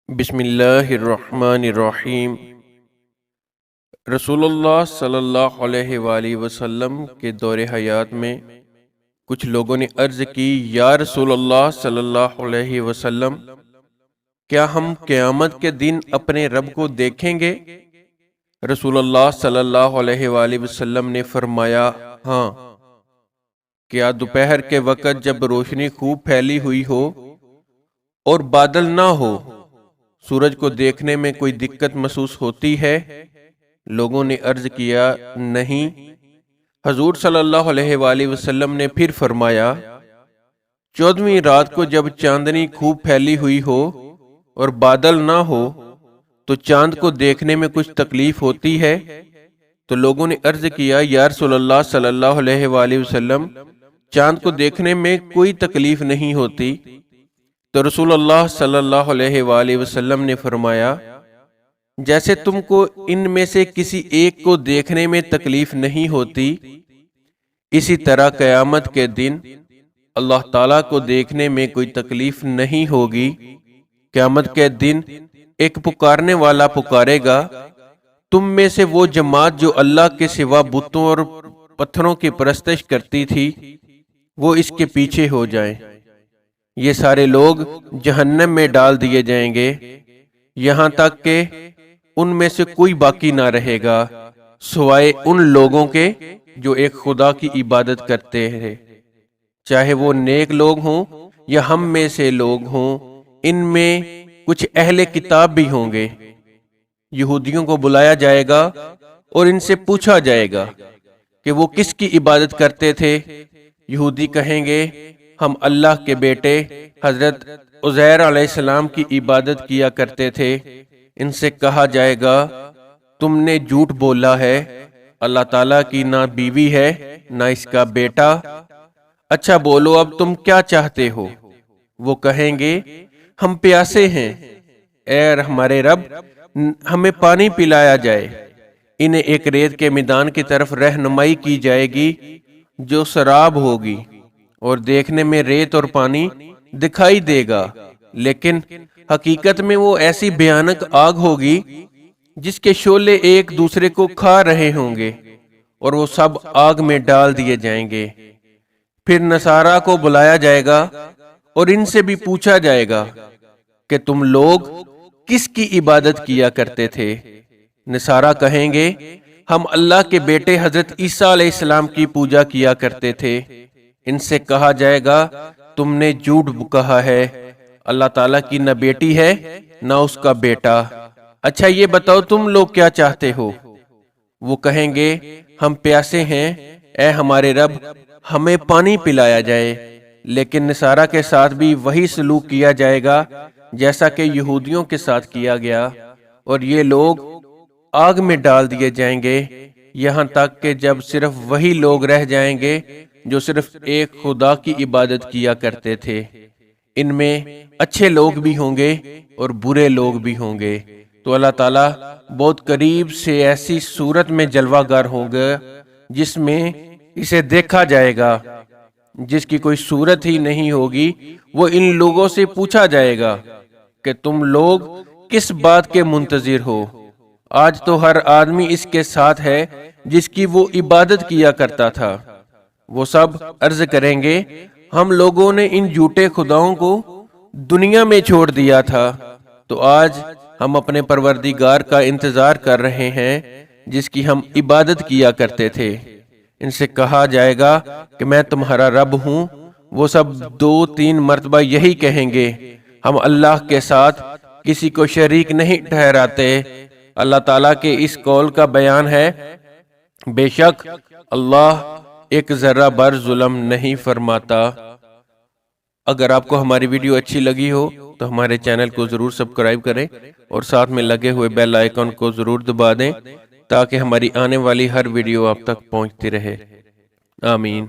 بسم اللہ الرحمن الرحیم۔ رسول اللہ صلی اللہ علیہ وآلہ وسلم کے دور حیات میں کچھ لوگوں نے عرض کی، یا رسول اللہ صلی اللہ علیہ وسلم، کیا ہم قیامت کے دن اپنے رب کو دیکھیں گے؟ رسول اللہ صلی اللہ علیہ وآلہ وسلم نے فرمایا، ہاں۔ کیا دوپہر کے وقت جب روشنی خوب پھیلی ہوئی ہو اور بادل نہ ہو، سورج کو دیکھنے میں کوئی دقت محسوس ہوتی ہے؟ لوگوں نے عرض کیا، نہیں۔ حضور صلی اللہ علیہ وآلہ وسلم نے پھر فرمایا، 14ویں رات کو جب چاندنی خوب پھیلی ہوئی ہو اور بادل نہ ہو تو چاند کو دیکھنے میں کچھ تکلیف ہوتی ہے؟ تو لوگوں نے عرض کیا، یا رسول اللہ صلی اللہ علیہ وآلہ وسلم، چاند کو دیکھنے میں کوئی تکلیف نہیں ہوتی۔ تو رسول اللہ صلی اللہ علیہ وآلہ وسلم نے فرمایا، جیسے تم کو ان میں سے کسی ایک کو دیکھنے میں تکلیف نہیں ہوتی، اسی طرح قیامت کے دن اللہ تعالیٰ کو دیکھنے میں کوئی تکلیف نہیں ہوگی۔ قیامت کے دن ایک پکارنے والا پکارے گا، تم میں سے وہ جماعت جو اللہ کے سوا بتوں اور پتھروں کی پرستش کرتی تھی، وہ اس کے پیچھے ہو جائیں۔ یہ سارے لوگ جہنم میں ڈال دیے جائیں گے، یہاں تک کہ ان میں سے کوئی باقی نہ رہے گا سوائے ان لوگوں کے جو ایک خدا کی عبادت کرتے ہیں، چاہے وہ نیک لوگ ہوں یا ہم میں سے لوگ ہوں۔ ان میں کچھ اہل کتاب بھی ہوں گے۔ یہودیوں کو بلایا جائے گا اور ان سے پوچھا جائے گا کہ وہ کس کی عبادت کرتے تھے۔ یہودی کہیں گے، ہم اللہ کے بیٹے حضرت عزیر علیہ السلام کی عبادت کیا کرتے تھے۔ ان سے کہا جائے گا، تم نے جھوٹ بولا ہے، اللہ تعالیٰ کی نہ بیوی ہے نہ اس کا بیٹا۔ اچھا بولو، اب تم کیا چاہتے ہو؟ وہ کہیں گے، ہم پیاسے ہیں، اے ہمارے رب، ہمیں پانی پلایا جائے۔ انہیں ایک ریت کے میدان کی طرف رہنمائی کی جائے گی جو سراب ہوگی، اور دیکھنے میں ریت اور پانی دکھائی دے گا، لیکن حقیقت میں وہ ایسی بھیانک آگ ہوگی جس کے شعلے ایک دوسرے کو کھا رہے ہوں گے، اور وہ سب آگ میں ڈال دیے جائیں گے۔ پھر نصارہ کو بلایا جائے گا اور ان سے بھی پوچھا جائے گا کہ تم لوگ کس کی عبادت کیا کرتے تھے؟ نصارہ کہیں گے، ہم اللہ کے بیٹے حضرت عیسیٰ علیہ السلام کی پوجا کیا کرتے تھے۔ ان سے کہا جائے گا، تم نے جھوٹ کہا ہے، اللہ تعالیٰ کی نہ بیٹی ہے نہ اس کا بیٹا۔ اچھا یہ بتاؤ، تم لوگ کیا چاہتے ہو؟ وہ کہیں گے، ہم پیاسے ہیں، اے ہمارے رب، ہمیں پانی پلایا جائے۔ لیکن نصارہ کے ساتھ بھی وہی سلوک کیا جائے گا جیسا کہ یہودیوں کے ساتھ کیا گیا، اور یہ لوگ آگ میں ڈال دیے جائیں گے، یہاں تک کہ جب صرف وہی لوگ رہ جائیں گے جو صرف ایک خدا کی عبادت کیا کرتے تھے۔ ان میں اچھے لوگ بھی ہوں گے اور برے لوگ بھی ہوں گے۔ تو اللہ تعالیٰ بہت قریب سے ایسی صورت میں جلوہ گر ہوگا جس میں اسے دیکھا جائے گا، جس کی کوئی صورت ہی نہیں ہوگی۔ وہ ان لوگوں سے پوچھا جائے گا کہ تم لوگ کس بات کے منتظر ہو؟ آج تو ہر آدمی اس کے ساتھ ہے جس کی وہ عبادت کیا کرتا تھا۔ وہ سب عرض کریں گے، ہم لوگوں نے ان جھوٹے خداؤں کو دنیا میں چھوڑ دیا تھا، تو آج ہم اپنے پروردگار کا انتظار کر رہے ہیں جس کی ہم عبادت کیا کرتے تھے۔ ان سے کہا جائے گا کہ میں تمہارا رب ہوں۔ وہ سب 2-3 مرتبہ یہی کہیں گے، ہم اللہ کے ساتھ کسی کو شریک نہیں ٹھہراتے۔ اللہ تعالیٰ کے اس قول کا بیان ہے، بے شک اللہ ایک ذرہ بر ظلم نہیں فرماتا۔ اگر آپ کو ہماری ویڈیو اچھی لگی ہو تو ہمارے چینل کو ضرور سبسکرائب کریں اور ساتھ میں لگے ہوئے بیل آئیکن کو ضرور دبا دیں تاکہ ہماری آنے والی ہر ویڈیو آپ تک پہنچتی رہے۔ آمین۔